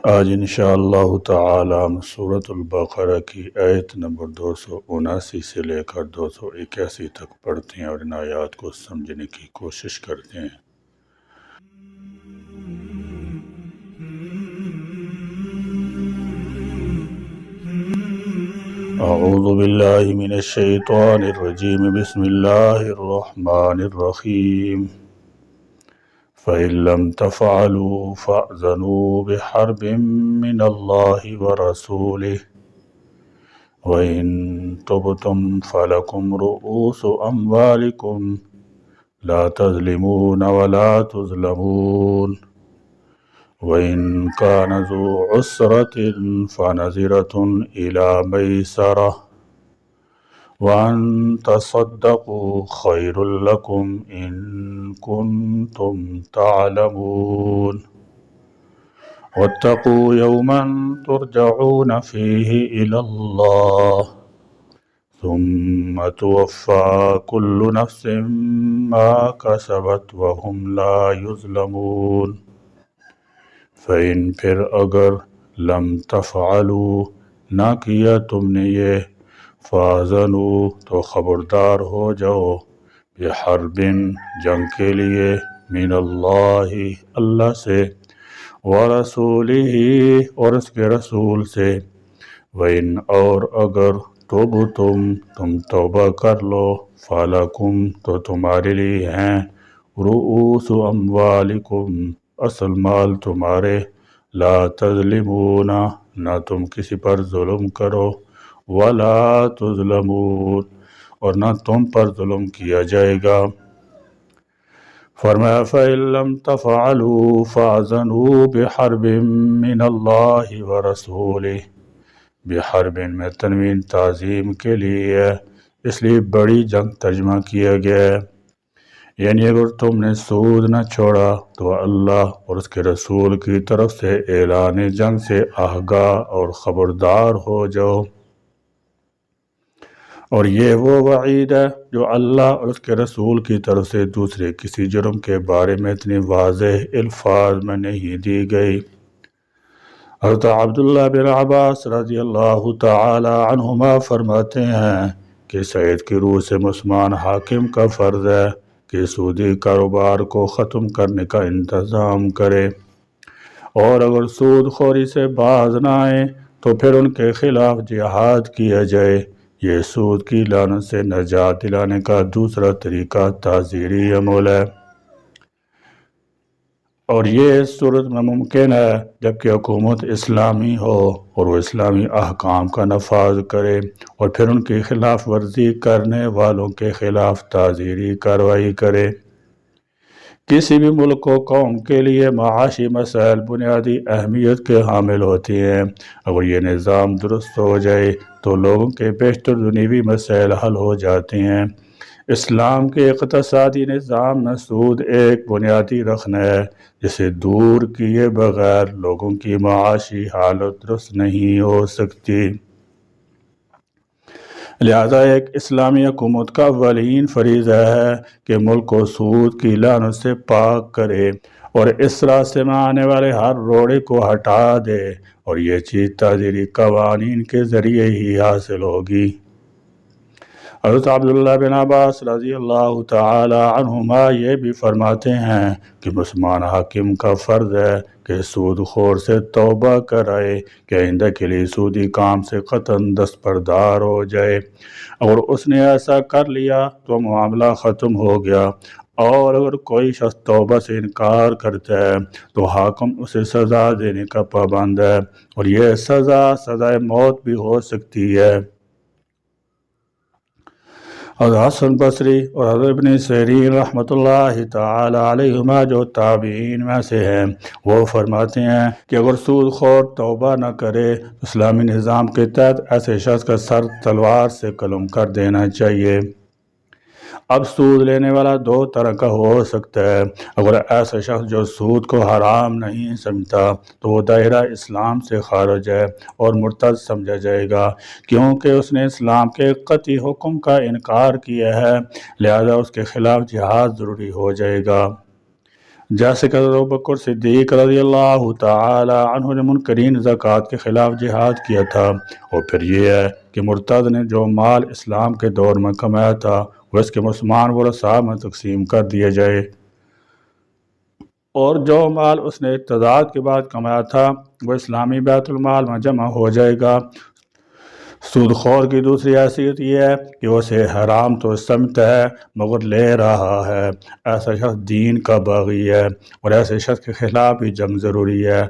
آج انشاءاللہ تعالی ہم سورۃ البقرہ کی آیت نمبر 279 سے لے کر 281 تک پڑھتے ہیں اور ان آیات کو سمجھنے کی کوشش کرتے ہیں۔ اعوذ باللہ من الشیطان الرجیم، بسم اللہ الرحمن الرحیم۔ فَإِن لَّمْ تَفْعَلُوا فَأْذَنُوا بِحَرْبٍ مِّنَ اللَّهِ وَرَسُولِهِ وَإِن تُبْتُمْ فَلَكُمْ رُءُوسُ أَمْوَالِكُمْ لَا تَظْلِمُونَ وَلَا تُظْلَمُونَ وَإِن كَانَ ذُو عُسْرَةٍ فَنَظِرَةٌ إِلَىٰ مَيْسَرَةٍ وَأَن تَصَدَّقُوا خَيْرٌ لَّكُمْ إِن كُنتُمْ تَعْلَمُونَ وَاتَّقُوا يَوْمًا تُرْجَعُونَ فِيهِ إِلَى اللَّهِ ثُمَّ تُوَفَّىٰ كُلُّ نَفْسٍ مَّا كَسَبَتْ وَهُمْ لَا يُظْلَمُونَ۔ فَإِن پھر اگر لم تفعلوا نہ کیا تم نے یہ، فَأَذَنُوا تو خبردار ہو جاؤ، بِحَرْبٍ جنگ کے لیے، من اللہ اللہ سے، وَرَسُولِهِ اور اس کے رسول سے، وَإِنْ اور اگر تم توبہ کر لو، فَلَكُمْ تو تمہارے لیے ہیں، رؤوس اموالکم اصل مال تمہارے، لا تظلمون نہ تم کسی پر ظلم کرو، ولا تظلمون اور نہ تم پر ظلم کیا جائے گا۔ فرمایا فَإِن لَّمْ تَفْعَلُوا فَأَذَنُوا بِحَرْبٍ مِّنَ اللَّهِ وَرَسُولِهِ بحرب میں تنوین تعظیم کے لیے ہے، اس لیے بڑی جنگ ترجمہ کیا گیا ہے، یعنی اگر تم نے سود نہ چھوڑا تو اللہ اور اس کے رسول کی طرف سے اعلان جنگ سے آگاہ اور خبردار ہو جاؤ۔ اور یہ وہ وعید ہے جو اللہ اور اس کے رسول کی طرف سے دوسرے کسی جرم کے بارے میں اتنی واضح الفاظ میں نہیں دی گئی۔ حضرت عبداللہ بن عباس رضی اللہ تعالی عنہما فرماتے ہیں کہ سعید کی روح سے مسلمان حاکم کا فرض ہے کہ سودی کاروبار کو ختم کرنے کا انتظام کرے، اور اگر سود خوری سے باز نہ آئیں تو پھر ان کے خلاف جہاد کیا جائے۔ یہ سود کی لعنت سے نجات دلانے کا دوسرا طریقہ تعزیری عمل ہے، اور یہ اس صورت میں ممکن ہے جبکہ حکومت اسلامی ہو اور وہ اسلامی احکام کا نفاذ کرے اور پھر ان کی خلاف ورزی کرنے والوں کے خلاف تعزیری کارروائی کرے۔ کسی بھی ملک و قوم کے لیے معاشی مسائل بنیادی اہمیت کے حامل ہوتے ہیں، اگر یہ نظام درست ہو جائے تو لوگوں کے بیشتر دنیوی مسائل حل ہو جاتے ہیں۔ اسلام کے اقتصادی نظام میں سود ایک بنیادی رکن ہے جسے دور کیے بغیر لوگوں کی معاشی حالت درست نہیں ہو سکتی۔ لہذا ایک اسلامی حکومت کا اولین فریضہ ہے کہ ملک کو سود کی لعنت سے پاک کرے اور اس راستے میں آنے والے ہر روڑے کو ہٹا دے، اور یہ چیز تعزیری قوانین کے ذریعے ہی حاصل ہوگی۔ حضرت عبداللہ بن عباس رضی اللہ تعالی عنہما یہ بھی فرماتے ہیں کہ مسلمان حاکم کا فرض ہے کہ سود خور سے توبہ کرائے کہ آئندہ کے لیے سودی کام سے قطعاً دستبردار ہو جائے۔ اگر اس نے ایسا کر لیا تو معاملہ ختم ہو گیا، اور اگر کوئی شخص توبہ سے انکار کرتا ہے تو حاکم اسے سزا دینے کا پابند ہے، اور یہ سزائے موت بھی ہو سکتی ہے۔ حضرت حسن بصری اور حضرت ابن سیرین رحمۃ اللہ تعالی علیہما جو تابعین میں سے ہیں، وہ فرماتے ہیں کہ اگر سود خور توبہ نہ کرے تو اسلامی نظام کے تحت ایسے شخص کا سر تلوار سے قلم کر دینا چاہیے۔ اب سود لینے والا دو طرح کا ہو سکتا ہے۔ اگر ایسا شخص جو سود کو حرام نہیں سمجھتا تو وہ دائرہ اسلام سے خارج ہے اور مرتد سمجھا جائے گا، کیونکہ اس نے اسلام کے قطعی حکم کا انکار کیا ہے، لہذا اس کے خلاف جہاد ضروری ہو جائے گا۔ جیسے کہ ابو بکر صدیق رضی اللہ تعالی عنہ نے منکرین زکوٰۃ کے خلاف جہاد کیا تھا۔ اور پھر یہ ہے کہ مرتد نے جو مال اسلام کے دور میں کمایا تھا وہ اس کے مسلمان ورثاء میں تقسیم کر دیا جائے، اور جو مال اس نے ارتداد کے بعد کمایا تھا وہ اسلامی بیت المال میں جمع ہو جائے گا۔ سود خور کی دوسری حیثیت یہ ہے کہ اسے حرام تو سمجھتا ہے مگر لے رہا ہے۔ ایسا شخص دین کا باغی ہے اور ایسے شخص کے خلاف ہی جنگ ضروری ہے۔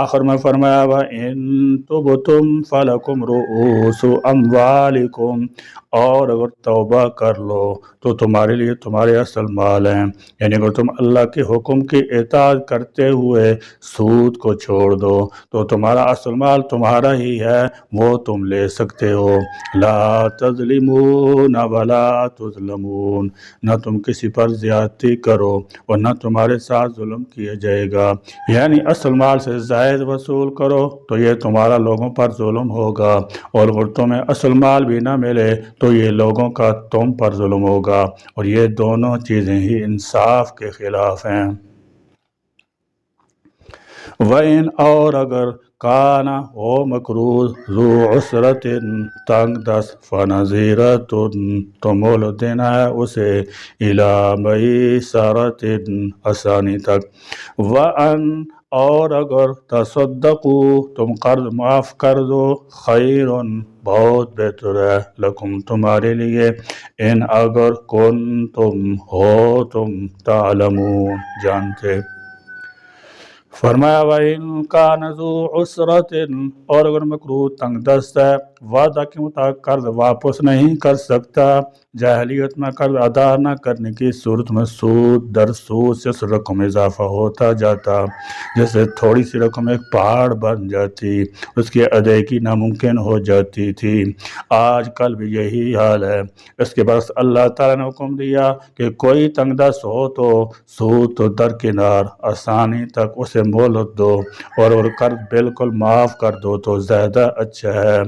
آخر میں فرمایا وَإِن تُبْتُمْ فَلَكُمْ رُؤُوسُ أَمْوَالِكُمْ، اور اگر توبہ کر لو تو تمہارے لیے تمہارے اصل مال ہیں، یعنی اگر تم اللہ کے حکم کی اطاعت کرتے ہوئے سود کو چھوڑ دو تو تمہارا اصل مال تمہارا ہی ہے، وہ تم لے سکتے ہو۔ لا تظلمون ولا تظلمون، نہ تم کسی پر زیادتی کرو اور نہ تمہارے ساتھ ظلم کیا جائے گا، یعنی اصل مال سے زائد وصول کرو تو یہ تمہارا لوگوں پر ظلم ہوگا، اور اگر تمہیں اصل مال بھی نہ ملے تو یہ لوگوں کا تم پر ظلم ہوگا، اور یہ دونوں چیزیں ہی انصاف کے خلاف ہیں۔ وَإِنْ، اور اگر کانا ہو مقروض ذو عسرت تنگ دست فنظیرت، تو مول دینا ہے اسے الی میسرت آسانی تک۔ وَأَنْ، اور اگر تصدقو تم قرض معاف کر دو خیر بہت بہتر ہے لکم تمہارے لیے، ان اگر کنتم ہو تم تعلمون جانتے۔ فرمایا وَإِنْ كَانَ ذُو عُسْرَةٍ، اور اگر مقروض تنگ دست ہے، وعدہ کے مطابق قرض واپس نہیں کر سکتا، جاہلیت میں قرض ادا نہ کرنے کی صورت میں سود در سود سے اس رقم اضافہ ہوتا جاتا، جیسے تھوڑی سی رقم ایک پہاڑ بن جاتی، اس کی ادائیگی ناممکن ہو جاتی تھی۔ آج کل بھی یہی حال ہے۔ اس کے بعد اللہ تعالیٰ نے حکم دیا کہ کوئی تنگ دست ہو تو سود تو درکنار، آسانی تک اسے مہلت دو، اور قرض بالکل معاف کر دو تو زیادہ اچھا ہے۔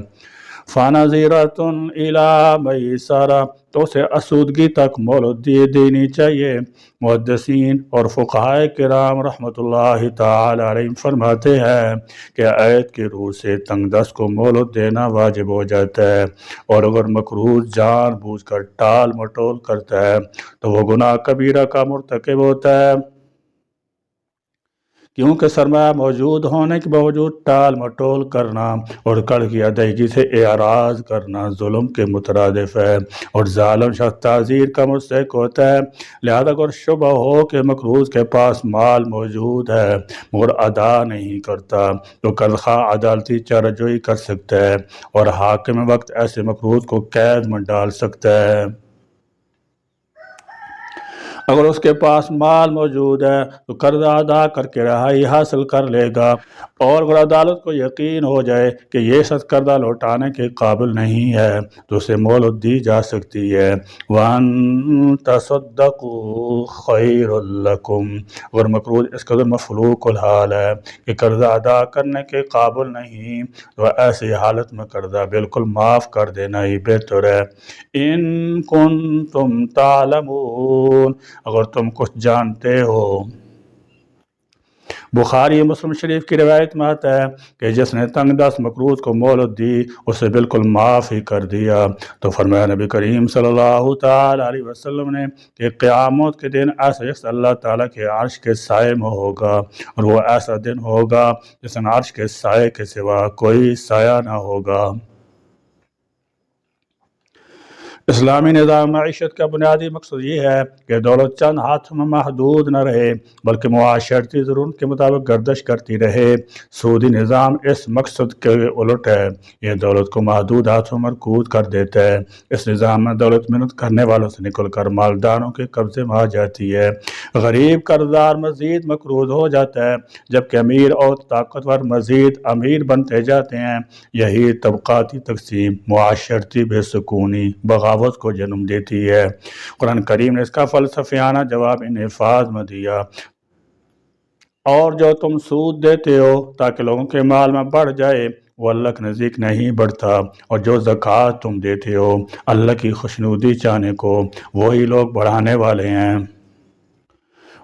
فَنَظِرَةٌ إِلَىٰ مَيْسَرَةٍ، تو اسے آسودگی تک مہلت دینی چاہیے۔ محدثین اور فقہاء کرام رحمۃ اللہ تعالی علیہم فرماتے ہیں کہ آیت کی روح سے تنگ دست کو مہلت دینا واجب ہو جاتا ہے، اور اگر مقروض جان بوجھ کر ٹال مٹول کرتا ہے تو وہ گناہ کبیرہ کا مرتکب ہوتا ہے، کیونکہ سرمایہ موجود ہونے کے باوجود ٹال مٹول کرنا اور قرض کی ادائیگی سے اعراض کرنا ظلم کے مترادف ہے، اور ظالم شخص تعزیر کا مستحق ہوتا ہے۔ لہذا اگر شبہ ہو کہ مقروض کے پاس مال موجود ہے مگر ادا نہیں کرتا تو قرض خواہ عدالتی چارہ جوئی کر سکتا ہے، اور حاکم وقت ایسے مقروض کو قید میں ڈال سکتا ہے۔ اگر اس کے پاس مال موجود ہے تو قرض ادا کر کے رہائی حاصل کر لے گا، اور اگر عدالت کو یقین ہو جائے کہ یہ شخص قرضہ لوٹانے کے قابل نہیں ہے تو اسے مہلت دی جا سکتی ہے۔ وَأَن تَصَدَّقُوا خَيْرٌ لَكُمْ، اگر مقروض اس قدر مفلوق الحال ہے کہ قرضہ ادا کرنے کے قابل نہیں تو ایسی حالت میں قرضہ بالکل معاف کر دینا ہی بہتر ہے۔ ان کنتم تعلمون، اگر تم کچھ جانتے ہو۔ بخاری مسلم شریف کی روایت میں آتا ہے کہ جس نے تنگ دست مقروض کو مہلت دی اسے بالکل معاف ہی کر دیا، تو فرمایا نبی کریم صلی اللہ تعالی علیہ وسلم نے کہ قیامت کے دن ایسا شخص اللہ تعالیٰ کے عرش کے سائے میں ہوگا، اور وہ ایسا دن ہوگا جس میں عرش کے سائے کے سوا کوئی سایہ نہ ہوگا۔ اسلامی نظام معیشت کا بنیادی مقصد یہ ہے کہ دولت چند ہاتھوں میں محدود نہ رہے بلکہ معاشرتی ضرورت کے مطابق گردش کرتی رہے۔ سودی نظام اس مقصد کے الٹ ہے، یہ دولت کو محدود ہاتھوں میں مرکوز کر دیتا ہے۔ اس نظام میں دولت محنت کرنے والوں سے نکل کر مالداروں کے قبضے میں آ جاتی ہے، غریب قرضدار مزید مقروض ہو جاتا ہے، جبکہ امیر اور طاقتور مزید امیر بنتے جاتے ہیں۔ یہی طبقاتی تقسیم معاشرتی بے سکونی، بغاوت کو جنم دیتی ہے۔ قرآن کریم نے اس کا فلسفیانہ جواب ان الفاظ میں دیا، اور جو تم سود دیتے ہو تاکہ لوگوں کے مال میں بڑھ جائے وہ اللہ کے نزدیک نہیں بڑھتا، اور جو زکوٰۃ تم دیتے ہو اللہ کی خوشنودی چاہنے کو وہی لوگ بڑھانے والے ہیں۔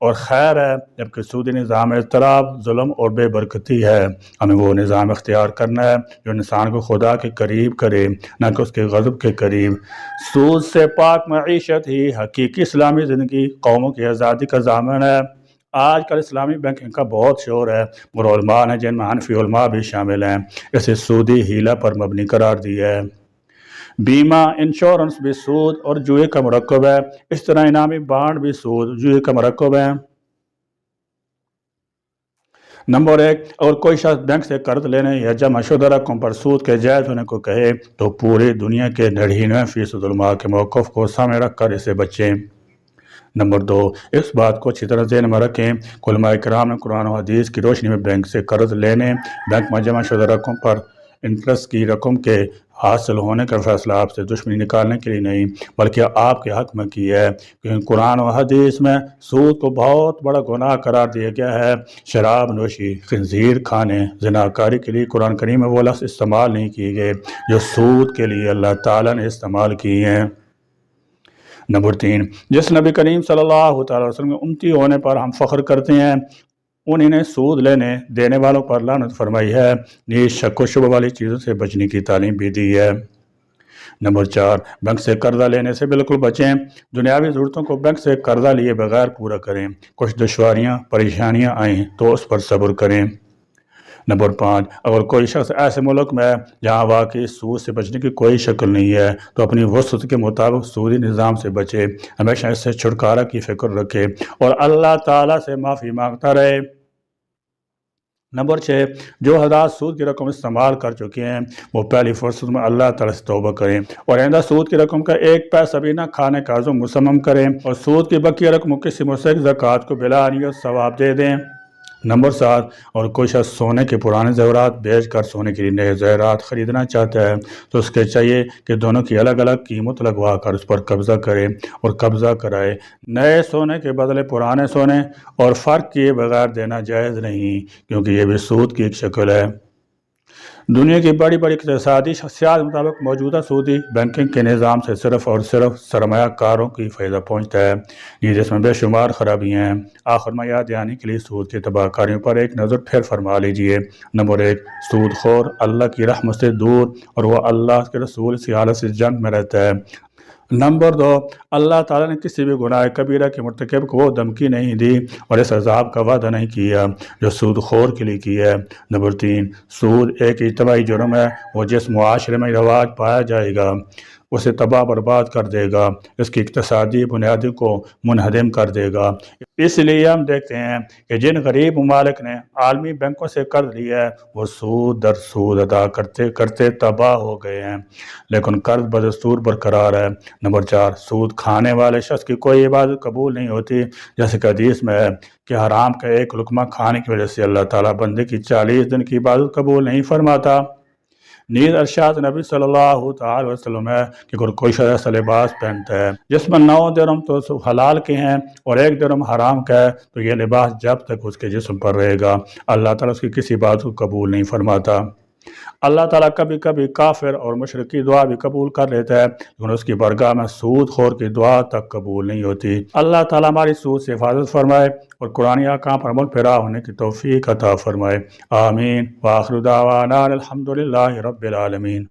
اور خیر ہے، جبکہ سودی نظام اضطراب، ظلم اور بے برکتی ہے۔ ہمیں وہ نظام اختیار کرنا ہے جو انسان کو خدا کے قریب کرے، نہ کہ اس کے غضب کے قریب۔ سود سے پاک معیشت ہی حقیقی اسلامی زندگی، قوموں کی آزادی کا ضامن ہے۔ آج کل اسلامی بینکنگ کا بہت شور ہے، اور علماء ہیں جن میں حنفی علماء بھی شامل ہیں، اسے سودی ہیلہ پر مبنی قرار دیا ہے۔ بیمہ، انشورنس بھی سود اور جوئے کا مرکب ہے، اس طرح انعامی بانڈ بھی سود، جوئے کا مرکب ہے۔ نمبر 1، اگر کوئی شخص بینک سے قرض لینے یا جمع شدہ رقم پر سود کے جائز ہونے کو کہے تو پوری دنیا کے 99% علماء کے موقف کو سامنے رکھ کر اسے بچیں۔ نمبر 2، اس بات کو اچھی طرح ذہن میں رکھیں کہ علماء کرام نے قرآن و حدیث کی روشنی میں بینک سے قرض لینے، بینک میں جمع شدہ رقم پر انٹرسٹ کی رقم کے حاصل ہونے کا فیصلہ آپ سے دشمنی نکالنے کے لیے نہیں بلکہ آپ کے حق میں کی ہے، کیونکہ قرآن و حدیث میں سود کو بہت بڑا گناہ قرار دیا گیا ہے۔ شراب نوشی، خنزیر کھانے، زناکاری کے لیے قرآن کریم میں وہ لفظ استعمال نہیں کیے گئے جو سود کے لیے اللہ تعالیٰ نے استعمال کیے ہیں۔ نمبر 3، جس نبی کریم صلی اللہ تعالی وسلم کے امتی ہونے پر ہم فخر کرتے ہیں، انہیں نے سود لینے دینے والوں پر لعنت فرمائی ہے، نیز شک و شبہ والی چیزوں سے بچنے کی تعلیم بھی دی ہے۔ نمبر 4، بینک سے قرضہ لینے سے بالکل بچیں، دنیاوی ضرورتوں کو بینک سے قرضہ لیے بغیر پورا کریں، کچھ دشواریاں پریشانیاں آئیں تو اس پر صبر کریں۔ نمبر 5، اگر کوئی شخص ایسے ملک میں ہے جہاں واقعی سود سے بچنے کی کوئی شکل نہیں ہے تو اپنی وسعت کے مطابق سودی نظام سے بچے، ہمیشہ اس سے چھٹکارا کی فکر رکھے اور اللہ تعالیٰ سے معافی مانگتا رہے۔ نمبر 6، جو حضرات سود کی رقم استعمال کر چکے ہیں وہ پہلی فرصت میں اللہ تعالیٰ سے توبہ کریں اور آئندہ سود کی رقم کا ایک پیسہ بھی نہ کھانے کا عزم مصمم کریں، اور سود کی بقیہ رقم کسی مستحق زکوٰۃ کو بلا نیت ثواب دے دیں۔ نمبر 7، اور کوئی شخص سونے کے پرانے زیورات بیچ کر سونے کے لیے نئے زیورات خریدنا چاہتا ہے تو اس کے چاہیے کہ دونوں کی الگ الگ قیمت لگوا کر اس پر قبضہ کرے اور قبضہ کرائے، نئے سونے کے بدلے پرانے سونے، اور فرق کیے بغیر دینا جائز نہیں، کیونکہ یہ بھی سود کی ایک شکل ہے۔ دنیا کی بڑی بڑی اقتصادی شخصیات مطابق موجودہ سودی بینکنگ کے نظام سے صرف اور صرف سرمایہ کاروں کی فائدہ پہنچتا ہے، یہ جس میں بے شمار خرابیاں ہیں۔ آخر میں یاد دہانی کے لیے سود کی تباہ کاریوں پر ایک نظر پھر فرما لیجئے۔ نمبر 1، سود خور اللہ کی رحمت سے دور اور وہ اللہ کے رسول کی حالت سے جنگ میں رہتا ہے۔ نمبر 2، اللہ تعالیٰ نے کسی بھی گناہ کبیرہ کے مرتکب کو وہ دھمکی نہیں دی اور اس عذاب کا وعدہ نہیں کیا جو سود خور کے لیے کیا ہے۔ نمبر 3، سود ایک اجتماعی جرم ہے، وہ جس معاشرے میں رواج پایا جائے گا اسے تباہ برباد کر دے گا، اس کی اقتصادی بنیادوں کو منہدم کر دے گا۔ اس لیے ہم دیکھتے ہیں کہ جن غریب ممالک نے عالمی بینکوں سے قرض لیا ہے وہ سود در سود ادا کرتے کرتے تباہ ہو گئے ہیں، لیکن قرض بدستور برقرار ہے۔ نمبر 4، سود کھانے والے شخص کی کوئی عبادت قبول نہیں ہوتی، جیسے کہ حدیث میں ہے کہ حرام کا ایک لقمہ کھانے کی وجہ سے اللہ تعالیٰ بندے کی 40 دن کی عبادت قبول نہیں فرماتا۔ نیز ارشاد نبی صلی اللہ تعالی وسلم ہے کہ اگر کوئی شخص ایسا لباس پہنتا ہے جس میں 9 درہم تو حلال کے ہیں اور 1 درہم حرام کا ہے تو یہ لباس جب تک اس کے جسم پر رہے گا اللہ تعالیٰ اس کی کسی بات کو قبول نہیں فرماتا۔ اللہ تعالیٰ کبھی کبھی کافر اور مشرک کی دعا بھی قبول کر لیتا ہے، لیکن اس کی بارگاہ میں سود خور کی دعا تک قبول نہیں ہوتی۔ اللہ تعالیٰ ہماری سود سے حفاظت فرمائے اور قرآن احکام پر عمل پیرا ہونے کی توفیق عطا فرمائے۔ آمین۔ وآخر دعوانا الحمدللہ رب العالمین۔